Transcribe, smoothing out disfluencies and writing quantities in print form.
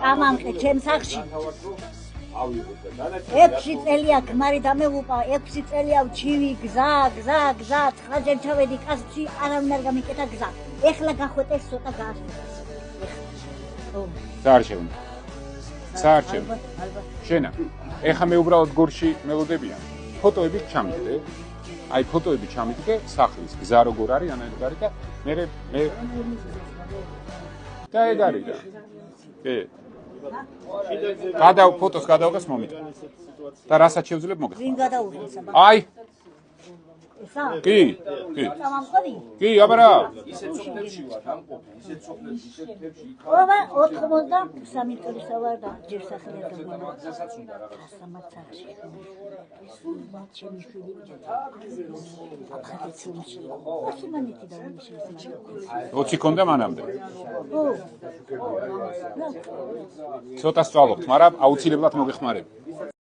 წამამყე ჩემს სახლში 6 წელია ქმარი დამეუყა 6 წელია ჩივი გზა ცხადზე ჩავედი კაცში არავინ არ გამიკეთა გზა ეხლა გახვეტეს ცოტა გაასწრებს საარჩევნო შენა ეხა მე უბრალოდ გორში მელოდებია ფოტოები ჩამიგდე აი ფოტოები ჩამიგდე სახლის გზა როგორ არის ანალიზი და მე და ეგ არის და კი ფოტოს გადავღეს მომიტა და რასაც შევძლებ მოგეხმარ ვინ გადაუღეს აბა აი ესა კი წამამყარი კი აბა რა ისეთ სოფლებში ვარ ამყოფი ისეთ სოფლებში ისეთ თებში ობა 93 წელისა ვარ და ჯერ სახლია და გზასაც უნდა რაღაც სამაცაში ჩემი შვილი აკადემიაში ასიმანეთი და უმშესწრებია 20 კონდა მანამდე ო ცოტა სწავლობთ მაგრამ აუცილებლად მოგეხმარებ